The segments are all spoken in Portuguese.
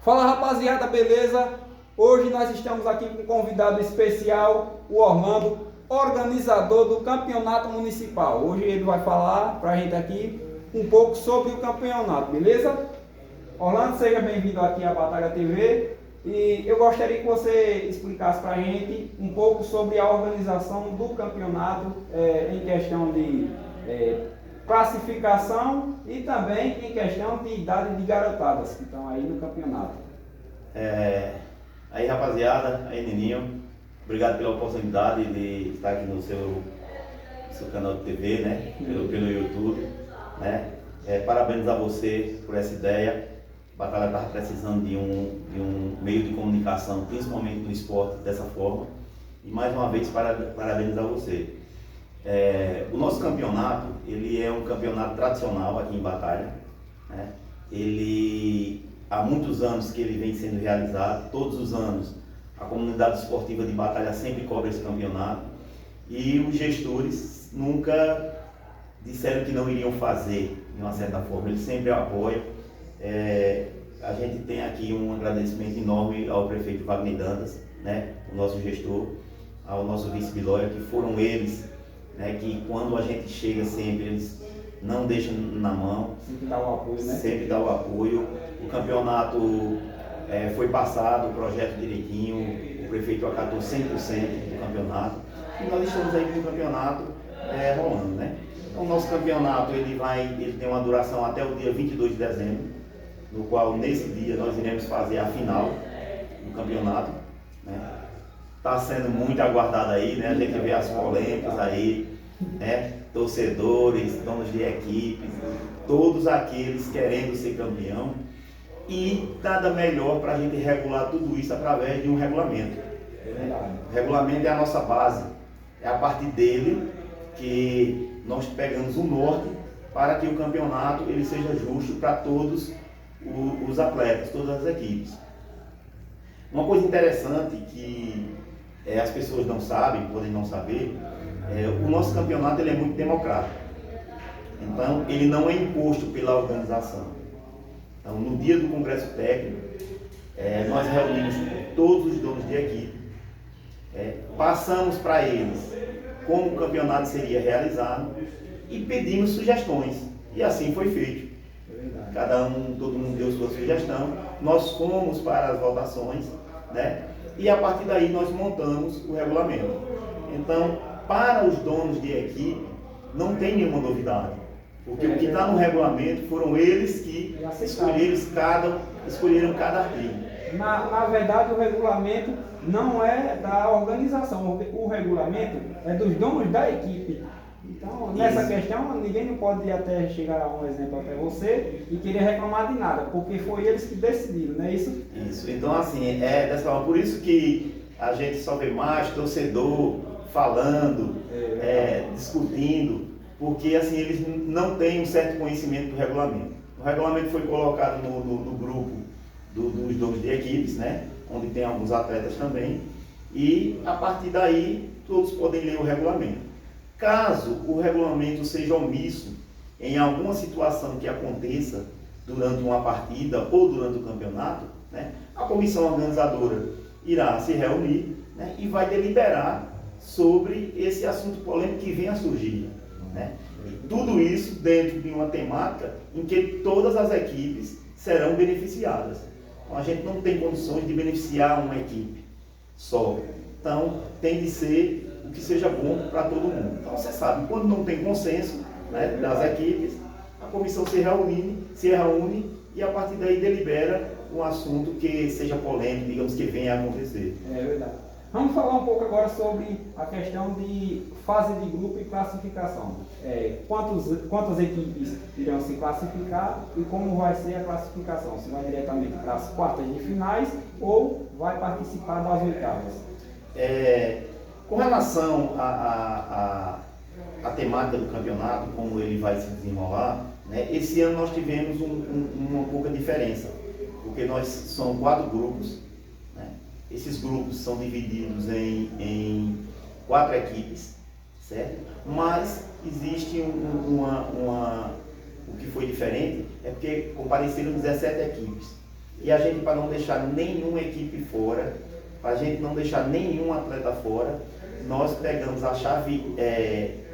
Fala rapaziada, beleza? Hoje nós estamos aqui com um convidado especial, o Orlando, organizador do campeonato municipal. Hoje ele vai falar pra gente aqui um pouco sobre o campeonato, beleza? Orlando, seja bem-vindo aqui à Batalha TV e eu gostaria que você explicasse pra gente um pouco sobre a organização do campeonato em questão de classificação e também em questão de idade de garotadas que estão aí no campeonato. Aí rapaziada, aí Neninho, obrigado pela oportunidade de estar aqui no seu canal de TV, né? Pelo YouTube, né? Parabéns a você por essa ideia. A Batalha estava precisando de um meio de comunicação, principalmente no esporte, dessa forma. E mais uma vez, parabéns a você. O nosso campeonato, ele é um campeonato tradicional aqui em Batalha, né? Ele, há muitos anos que ele vem sendo realizado, todos os anos a comunidade esportiva de Batalha sempre cobra esse campeonato e os gestores nunca disseram que não iriam fazer, de uma certa forma, eles sempre apoiam. A gente tem aqui um agradecimento enorme ao prefeito Wagner Dantas, né? O nosso gestor, ao nosso vice Bilóia, que foram eles, né, que quando a gente chega sempre, eles não deixam na mão. Sempre dá o apoio, né? Sempre dá o apoio. O campeonato foi passado, o projeto direitinho, o prefeito acatou 100% do campeonato. E nós estamos aí com o campeonato rolando, né? Então, o nosso campeonato ele tem uma duração até o dia 22 de dezembro, no qual nesse dia nós iremos fazer a final do campeonato, né? Está sendo muito aguardado aí, né? A gente vê as polêmicas aí, né? Torcedores, donos de equipes, todos aqueles querendo ser campeão. E nada melhor para a gente regular tudo isso através de um regulamento. O regulamento é a nossa base, é a partir dele que nós pegamos o norte para que o campeonato ele seja justo para todos os atletas, todas as equipes. Uma coisa interessante que as pessoas não sabem, podem não saber, o nosso campeonato ele é muito democrático. Então, ele não é imposto pela organização. Então, no dia do congresso técnico, nós reunimos todos os donos de equipe, passamos para eles como o campeonato seria realizado e pedimos sugestões. E assim foi feito. Todo mundo deu sua sugestão, nós fomos para as votações, né? E a partir daí nós montamos o regulamento. Então, para os donos de equipe, não tem nenhuma novidade. Porque o que está no regulamento foram eles que escolheram cada artigo. Na verdade, o regulamento não é da organização, o regulamento é dos donos da equipe. Então, nessa questão, ninguém não pode até chegar a um exemplo até você e querer reclamar de nada, porque foi eles que decidiram, não é isso? Isso. Então, assim, dessa forma. Por isso que a gente só vê mais torcedor falando, discutindo, porque assim, eles não têm um certo conhecimento do regulamento. O regulamento foi colocado no grupo dos donos de equipes, né? Onde tem alguns atletas também, e a partir daí todos podem ler o regulamento. Caso o regulamento seja omisso em alguma situação que aconteça durante uma partida ou durante o campeonato, né, a comissão organizadora irá se reunir, né, e vai deliberar sobre esse assunto polêmico que vem a surgir, né? E tudo isso dentro de uma temática em que todas as equipes serão beneficiadas. Então, a gente não tem condições de beneficiar uma equipe só. Então, tem de ser o que seja bom para todo mundo. Então, você sabe, quando não tem consenso, né, das equipes, a comissão se reúne e a partir daí delibera um assunto que seja polêmico, digamos, que venha a acontecer. É verdade. Vamos falar um pouco agora sobre a questão de fase de grupo e classificação. Quantas equipes irão se classificar e como vai ser a classificação? Se vai diretamente para as quartas de finais ou vai participar das oitavas? Com relação à temática do campeonato, como ele vai se desenrolar, né, esse ano nós tivemos uma pouca diferença, porque são 4 grupos, né? Esses grupos são divididos em 4 equipes, certo? Mas existe o que foi diferente, é porque compareceram 17 equipes. E a gente, para não deixar nenhuma equipe fora, para a gente não deixar nenhum atleta fora, nós pegamos a chave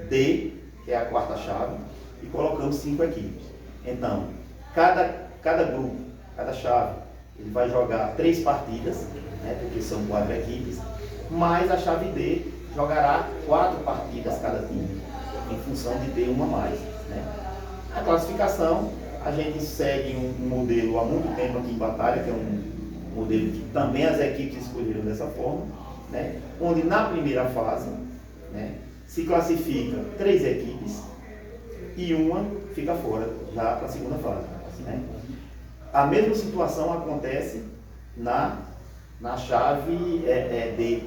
D, que é a quarta chave, e colocamos 5 equipes. Então, cada grupo, cada chave, ele vai jogar 3 partidas, né, porque são 4 equipes, mais a chave D jogará 4 partidas cada time, em função de ter uma a mais. Né? A classificação, a gente segue um modelo há muito tempo aqui em Batalha, que é um modelo que também as equipes escolheram dessa forma, né? Onde na primeira fase, né, se classifica 3 equipes e uma fica fora já para a segunda fase. Né? A mesma situação acontece na chave D,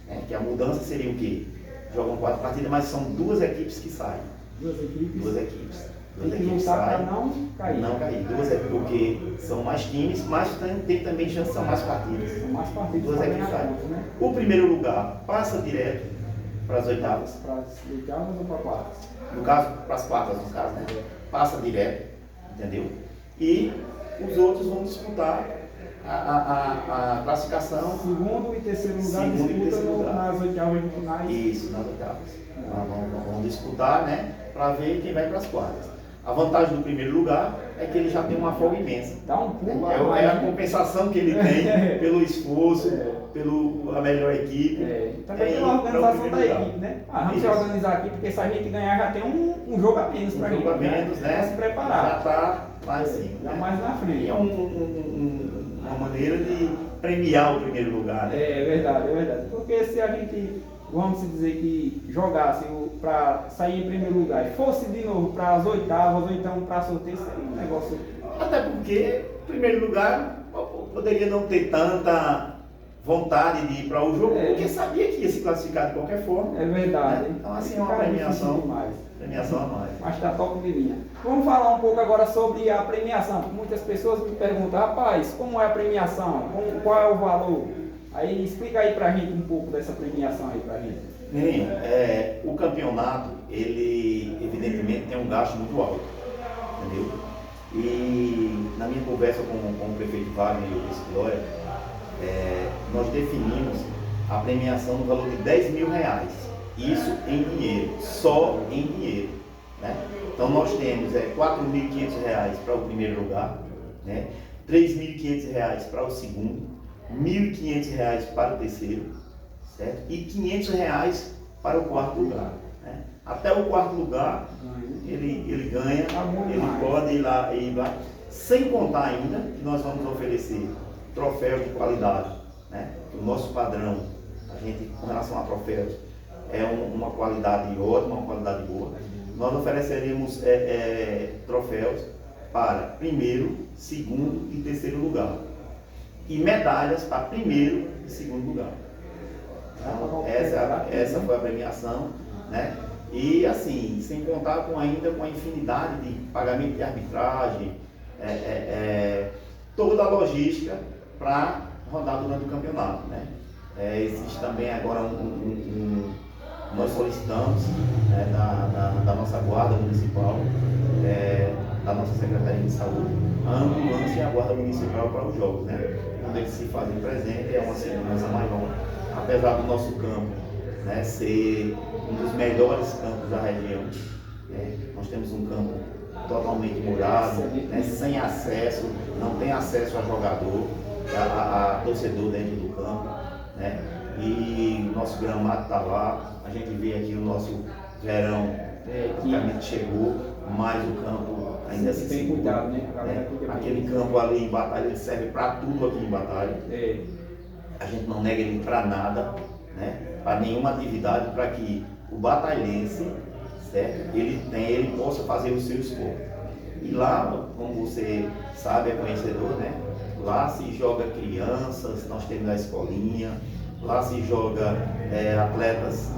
né? Que a mudança seria o quê? Jogam 4 partidas, mas são 2 equipes que saem. 2 equipes? 2 equipes. Tem que lutar para não cair. Não cair. 2 é porque são mais times, mas tem também chance, são mais partidas. São mais partidas. 2 equipes saem. Né? O primeiro lugar passa direto para as oitavas. Para as oitavas ou para quartas? No caso, para as quartas, no caso, né? Passa direto, entendeu? E os outros vão disputar a classificação. Segundo e terceiro lugar disputa nas oitavas de finais. Isso, nas oitavas. Vão disputar, né? Para ver quem vai para as quartas. A vantagem do primeiro lugar é que ele já tem uma folga imensa. Dá um pulo é a compensação que ele tem pelo esforço, pela melhor equipe. Também pela organização da equipe, né? Vamos se organizar aqui, porque se a gente ganhar já tem um jogo a menos para a gente. Um jogo a menos, né? Para se preparar. Já está lá em cima. Já mais na frente. E é uma maneira de premiar o primeiro lugar, né? É verdade, é verdade. Porque se a gente, vamos dizer que jogasse para sair em primeiro lugar e fosse de novo para as oitavas ou então para sorteio, seria um negócio. Até porque, em primeiro lugar, poderia não ter tanta vontade de ir para o jogo, porque sabia que ia se classificar de qualquer forma. É verdade. Né? Então, assim, é uma premiação a mais. Mas está top de linha. Vamos falar um pouco agora sobre a premiação. Muitas pessoas me perguntam, rapaz, como é a premiação? Qual é o valor? Aí explica aí pra gente um pouco dessa premiação aí pra gente. Menino, o campeonato, ele evidentemente tem um gasto muito alto, entendeu? E na minha conversa com o prefeito Wagner e o vice Glória, nós definimos a premiação no valor de R$10.000. Isso em dinheiro, só em dinheiro. Né? Então nós temos R$4.500 para o primeiro lugar, né? R$3.500 para o segundo, R$1.500 para o terceiro, certo? E R$500 para o quarto lugar. Né? Até o quarto lugar ele ganha, ele pode ir lá, sem contar ainda que nós vamos oferecer troféus de qualidade. Né? O nosso padrão, a gente com relação a troféus, é uma qualidade ótima, uma qualidade boa. Nós ofereceremos troféus para primeiro, segundo e terceiro lugar. E medalhas para primeiro e segundo lugar. Então, essa foi a premiação, né? E assim, sem contar ainda com a infinidade de pagamento de arbitragem, toda a logística para rodar durante o campeonato, né? Existe também agora nós solicitamos da nossa guarda municipal, da nossa Secretaria de Saúde, a ambulância e a guarda municipal para os jogos, né? Quando eles se fazem presente, é uma segurança maior, apesar do nosso campo, né, ser um dos melhores campos da região. Nós temos um campo totalmente murado, né, sem acesso, não tem acesso a jogador, a torcedor dentro do campo, né? E o nosso gramado está lá, a gente vê aqui o nosso verão praticamente chegou, mas o campo ainda se tem cuidado, né? Aquele campo ali em Batalha, ele serve para tudo aqui em Batalha. A gente não nega ele para nada, né? Para nenhuma atividade, para que o batalhense, certo? Ele possa fazer o seu esporte. E lá, como você sabe, é conhecedor, né? Lá se joga crianças, nós temos a escolinha, lá se joga atletas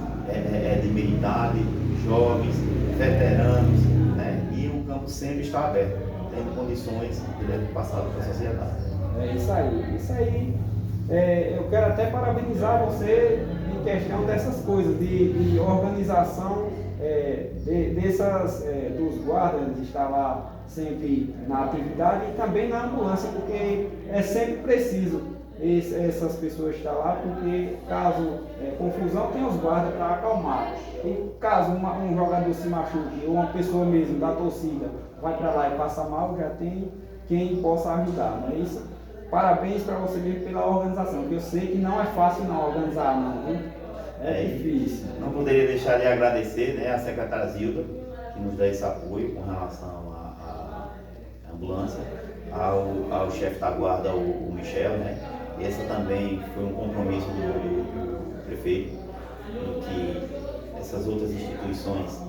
de meia idade, jovens, veteranos, né? E o campo sempre está aberto, tendo condições de levar passado para a sociedade. É isso aí, isso aí. Eu quero até parabenizar você em questão dessas coisas, de organização dos guardas, de estar lá sempre na atividade e também na ambulância, porque é sempre preciso essas pessoas estar lá, porque caso confusão, tem os guardas para acalmar. E caso um jogador se machuque ou uma pessoa mesmo da torcida vai para lá e passa mal, já tem quem possa ajudar, não é isso? Parabéns para você mesmo pela organização, porque eu sei que não é fácil não organizar, não, viu? É difícil. Não poderia deixar de agradecer, né, a secretária Zilda, que nos dá esse apoio com relação à ambulância, ao chefe da guarda, o Michel, né? Esse também foi um compromisso do prefeito, em que essas outras instituições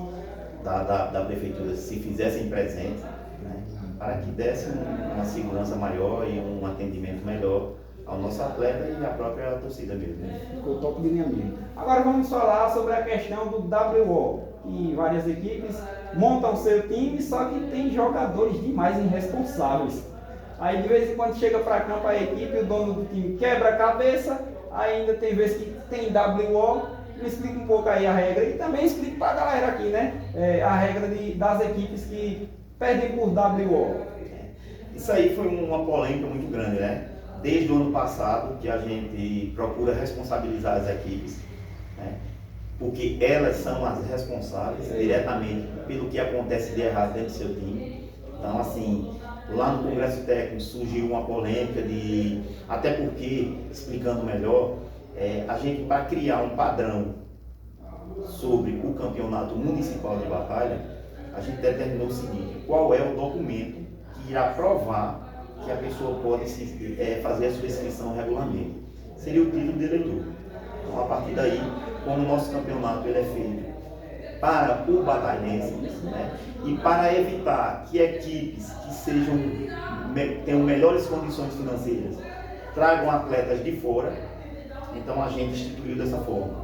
da prefeitura se fizessem presentes, né, para que desse uma segurança maior e um atendimento melhor ao nosso atleta e à própria torcida mesmo. Ficou top de linha mesmo. Agora vamos falar sobre a questão do WO, que várias equipes montam seu time, só que tem jogadores demais irresponsáveis. Aí de vez em quando chega para campo a equipe, o dono do time quebra a cabeça, ainda tem vezes que tem WO. Me explica um pouco aí a regra e também explica para a galera aqui, né? A regra das equipes que perdem por WO. Isso aí foi uma polêmica muito grande, né? Desde o ano passado que a gente procura responsabilizar as equipes, né? Porque elas são as responsáveis diretamente pelo que acontece de errado dentro do seu time. Então, assim, lá no Congresso Técnico surgiu uma polêmica até porque, explicando melhor, a gente, para criar um padrão sobre o campeonato municipal de batalha, a gente determinou o seguinte: qual é o documento que irá provar que a pessoa pode fazer a sua inscrição regularmente? Seria o título de eleitor. Então, a partir daí, como o nosso campeonato ele é feito para o batalhense, né, e para evitar que equipes que tenham melhores condições financeiras tragam atletas de fora, então a gente instituiu dessa forma.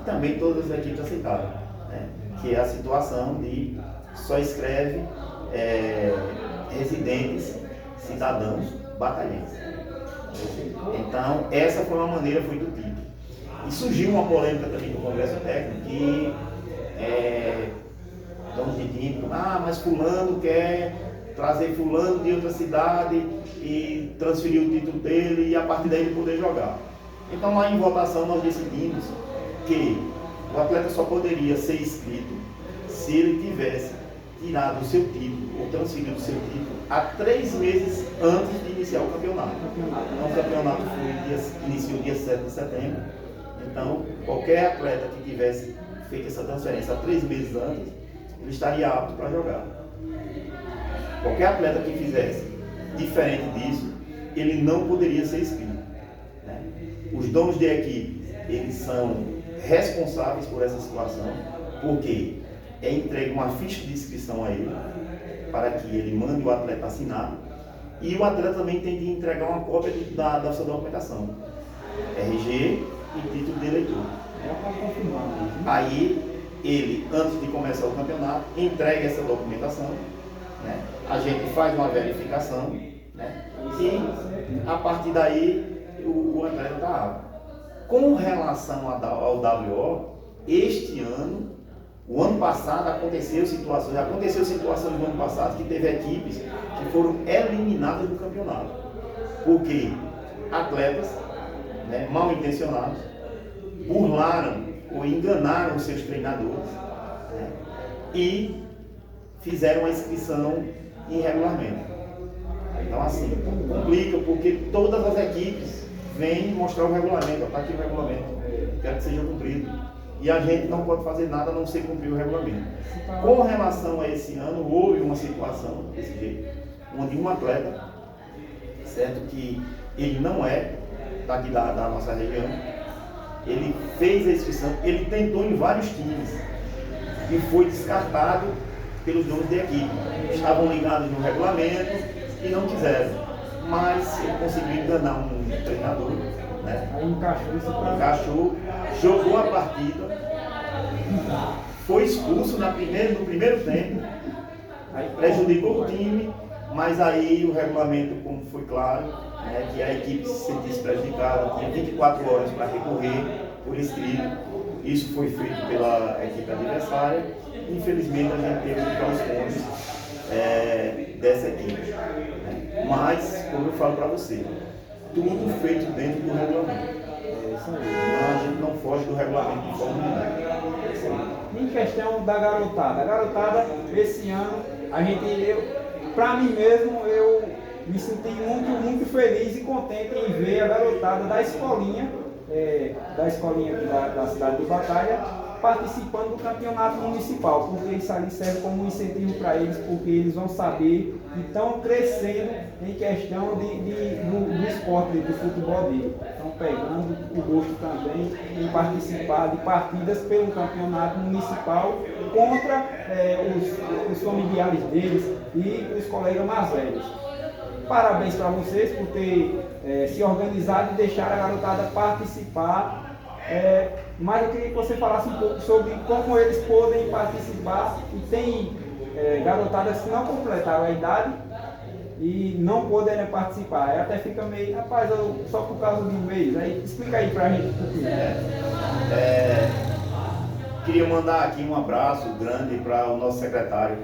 E também todas as equipes aceitaram, né, que é a situação de só escreve residentes, cidadãos, batalhenses. Então, essa foi uma maneira, foi do tipo. E surgiu uma polêmica também no Congresso Técnico, que donos de time, mas fulano quer trazer fulano de outra cidade e transferir o título dele e a partir daí ele poder jogar. Então, lá em votação, nós decidimos que o atleta só poderia ser inscrito se ele tivesse tirado o seu título ou transferido o seu título há 3 meses antes de iniciar o campeonato. Então, o campeonato iniciou dia 7 de setembro. Então, qualquer atleta que tivesse feito essa transferência há 3 meses antes, ele estaria apto para jogar. Qualquer atleta que fizesse diferente disso, ele não poderia ser inscrito, né? Os donos de equipe, eles são responsáveis por essa situação, porque é entregue uma ficha de inscrição a ele, para que ele mande o atleta assinar, e o atleta também tem de entregar uma cópia da sua documentação, RG e título de eleitor. Aí, ele, antes de começar o campeonato, entrega essa documentação, né? A gente faz uma verificação, né? E a partir daí o atleta está apto. Com relação ao WO, este ano, o ano passado aconteceu situações no ano passado que teve equipes que foram eliminadas do campeonato, porque atletas, né, mal intencionados burlaram ou enganaram os seus treinadores, né, e fizeram a inscrição irregularmente. Então, assim, complica, porque todas as equipes vêm mostrar o regulamento, está aqui o regulamento, quero que seja cumprido. E a gente não pode fazer nada a não ser cumprir o regulamento. Com relação a esse ano, houve uma situação desse jeito, onde um atleta, certo, que ele não é daqui da nossa região, ele fez a inscrição, ele tentou em vários times e foi descartado pelos donos de equipe. Estavam ligados no regulamento e não quiseram, mas ele conseguiu enganar um treinador, né? Aí encaixou, jogou a partida, foi expulso no primeiro tempo, prejudicou o time, mas aí o regulamento, como foi claro, né, que a equipe se sentisse prejudicada, tinha 24 horas para recorrer por escrito. Isso foi feito pela equipe adversária. Infelizmente, a gente teve que ir aos pontos dessa equipe. Né? Mas, como eu falo para você, tudo feito dentro do regulamento. Isso aí. Não, a gente não foge do regulamento de forma nenhuma. Em questão da garotada, esse ano, para mim mesmo, eu me senti muito feliz e contente em ver a garotada da escolinha aqui da cidade de Batalha, participando do campeonato municipal, porque isso ali serve como um incentivo para eles, porque eles vão saber que estão crescendo em questão do esporte, do futebol dele. Estão pegando o gosto também em participar de partidas pelo campeonato municipal contra os familiares deles e os colegas mais velhos. Parabéns para vocês por ter se organizado e deixar a garotada participar. Mas eu queria que você falasse um pouco sobre como eles podem participar. E tem garotadas que não completaram a idade e não poderem participar. Aí até fica meio, rapaz, só por causa de um mês. Aí explica aí pra gente um pouquinho. Queria mandar aqui um abraço grande para o nosso secretário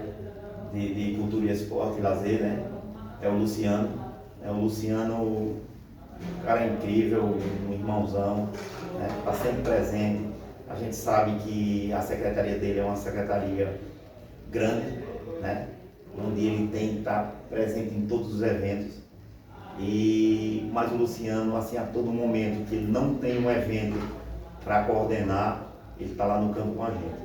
de Cultura e Esporte e Lazer, né? É o Luciano. Um cara incrível, um irmãozão, né? Está sempre presente. A gente sabe que a secretaria dele é uma secretaria grande, né? Onde ele tem que estar presente em todos os eventos. Mas o Luciano, assim, a todo momento que ele não tem um evento para coordenar, ele está lá no campo com a gente,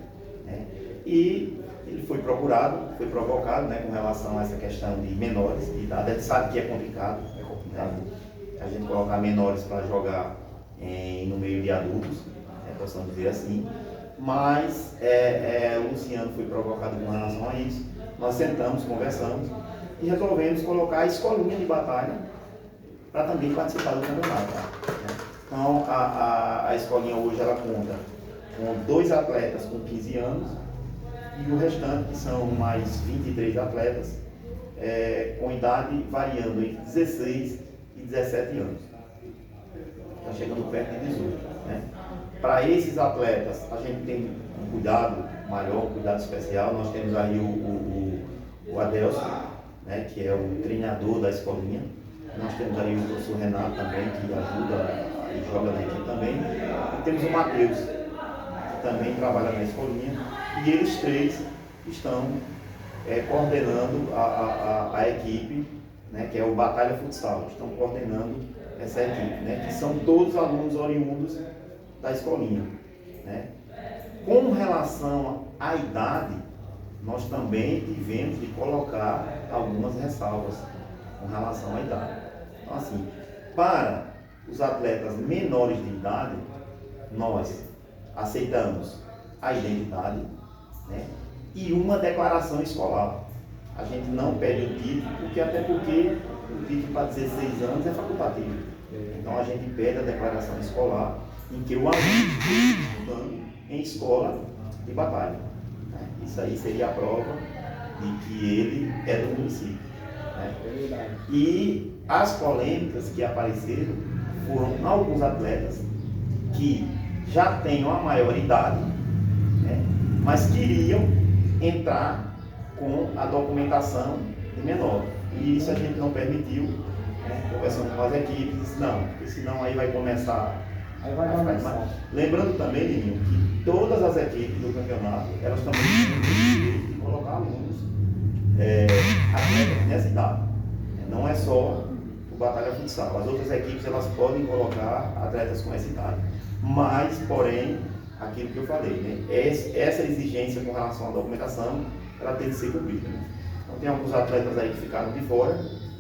né? E ele foi provocado, né, com relação a essa questão de menores de idade. A gente sabe que é complicado, né? A gente colocar menores para jogar no meio de adultos, possamos dizer assim. Mas o Luciano foi provocado com relação a isso. Nós sentamos, conversamos e resolvemos colocar a escolinha de Batalha para também participar do campeonato, né? Então a escolinha hoje ela conta com 2 atletas com 15 anos e o restante, que são mais 23 atletas, com idade variando entre 16 e 17 anos. Está chegando perto de 18. Né? Para esses atletas, a gente tem um cuidado maior, um cuidado especial. Nós temos aí o Adelson, né, que é o treinador da escolinha. Nós temos aí o professor Renato também, que ajuda e joga na equipe também. E temos o Matheus, que também trabalha na escolinha. E eles 3 estão coordenando a equipe, né, que é o Batalha Futsal. Estão coordenando essa equipe, né, que são todos alunos oriundos da escolinha, né. Com relação à idade, nós também tivemos de colocar algumas ressalvas com relação à idade. Então, assim, para os atletas menores de idade, nós aceitamos a identidade, né, e uma declaração escolar. A gente não pede o título, porque o título para 16 anos é facultativo. Então a gente pede a declaração escolar em que o aluno esteja estudando em escola de Batalha, né? Isso aí seria a prova de que ele é do município, né? E as polêmicas que apareceram foram alguns atletas que já têm uma maior idade, né, mas queriam entrar com a documentação de menor. E isso a gente não permitiu, né? Conversando com as equipes, não, porque senão aí vai começar a ficar demais. Lembrando também, Lininho, que todas as equipes do campeonato, elas também têm o direito de colocar alunos atletas nessa idade. Não é só o Batalha Futsal. As outras equipes, elas podem colocar atletas com essa idade. Mas, porém, aquilo que eu falei, né? Essa exigência com relação à documentação, ela tem que ser cumprida, né? Então tem alguns atletas aí que ficaram de fora,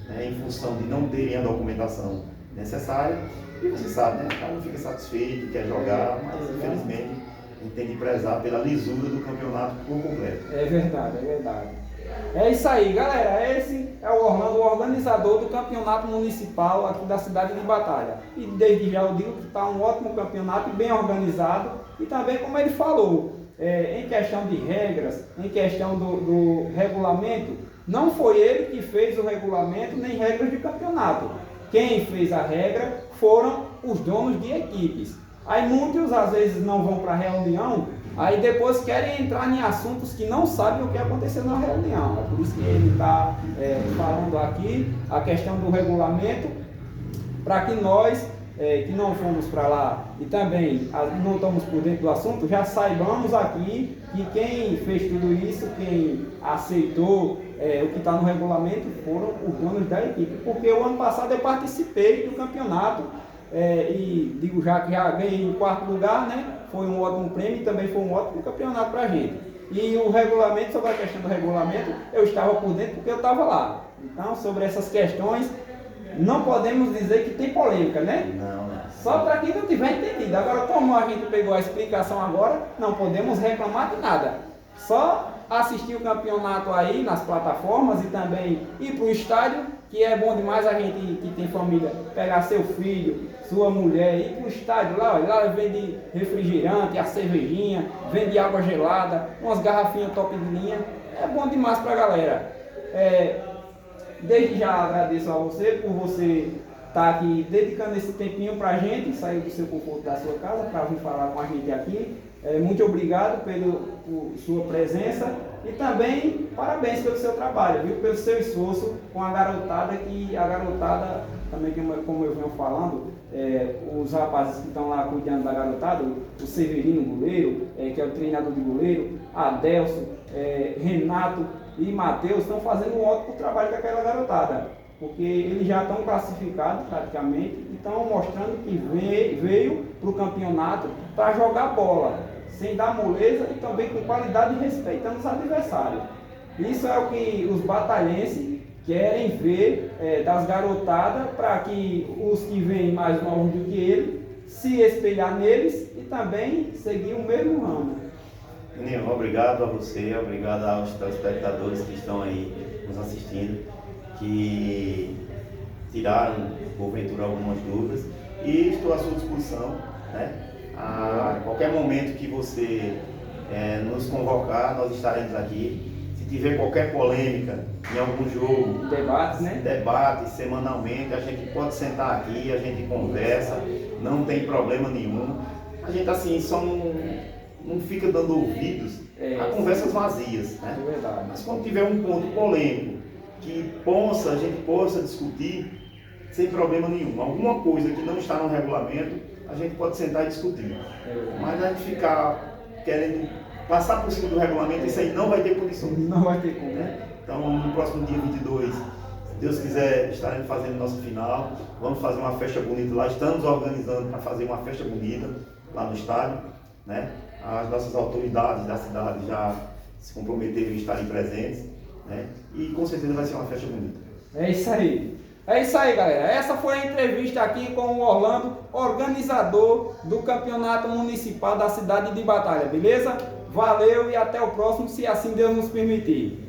né, em função de não terem a documentação necessária. E você sabe, né? Cada um fica satisfeito, quer jogar, mas infelizmente a gente tem que prezar pela lisura do campeonato por completo. É verdade, é verdade. É isso aí, galera. Esse é o Orlando, o organizador do campeonato municipal aqui da cidade de Batalha. E desde já eu digo que está um ótimo campeonato, bem organizado. E também, como ele falou, em questão de regras, em questão do regulamento, não foi ele que fez o regulamento nem regras de campeonato. Quem fez a regra foram os donos de equipes. Aí muitos às vezes não vão para a reunião Aí depois querem entrar em assuntos que não sabem o que aconteceu na reunião. É por isso que ele está falando aqui a questão do regulamento, para que nós, que não fomos para lá e também não estamos por dentro do assunto, já saibamos aqui que quem fez tudo isso, quem aceitou o que está no regulamento, foram os donos da equipe. Porque o ano passado eu participei do campeonato e digo já que já ganhei em 4º lugar, né? Foi um ótimo prêmio e também foi um ótimo campeonato para a gente. E o regulamento, sobre a questão do regulamento, eu estava por dentro porque eu estava lá. Então, sobre essas questões, não podemos dizer que tem polêmica, né? Não. Só para quem não tiver entendido. Agora, como a gente pegou a explicação agora, não podemos reclamar de nada. Só assistir o campeonato aí nas plataformas e também ir para o estádio, que é bom demais a gente que tem família pegar seu filho, sua mulher, ir para o estádio lá, lá vende refrigerante, a cervejinha, vende água gelada, umas garrafinhas top de linha, é bom demais para a galera. Desde já agradeço a você por você estar aqui dedicando esse tempinho para a gente, sair do seu conforto da sua casa para vir falar com a gente aqui. Muito obrigado por sua presença e também parabéns pelo seu trabalho, viu? Pelo seu esforço com a garotada, que a garotada, também como eu venho falando, os rapazes que estão lá cuidando da garotada, o Severino goleiro, que é o treinador de goleiro, Adelson, Renato e Matheus estão fazendo um ótimo trabalho com aquela garotada, porque eles já estão classificados praticamente e estão mostrando que veio para o campeonato para jogar bola, sem dar moleza e também com qualidade e respeitando os adversários. Isso é o que os batalhenses querem ver das garotadas, para que os que vêm mais novos do que ele se espelhar neles e também seguir o mesmo ramo. Juninho, obrigado a você, obrigado aos telespectadores que estão aí nos assistindo, que tiraram, porventura, algumas dúvidas, e estou à sua disposição, né? A qualquer momento que você nos convocar, nós estaremos aqui. Se tiver qualquer polêmica em algum jogo, Debates, né? Debate semanalmente, a gente pode sentar aqui, a gente conversa, não tem problema nenhum. A gente assim só não fica dando ouvidos a conversas vazias, né? É verdade. Mas quando tiver um ponto polêmico que a gente possa discutir sem problema nenhum, alguma coisa que não está no regulamento, a gente pode sentar e discutir. Mas a gente ficar querendo passar por cima do regulamento, isso aí não vai ter condições. Não vai ter como, né? Então, no próximo dia 22, se Deus quiser, estaremos fazendo nosso final. Vamos fazer uma festa bonita lá. Estamos organizando para fazer uma festa bonita lá no estádio, né? As nossas autoridades da cidade já se comprometeram em estarem presentes, né? E com certeza vai ser uma festa bonita. É isso aí. É isso aí, galera. Essa foi a entrevista aqui com o Orlando, organizador do Campeonato Municipal da cidade de Batalha, beleza? Valeu e até o próximo, se assim Deus nos permitir.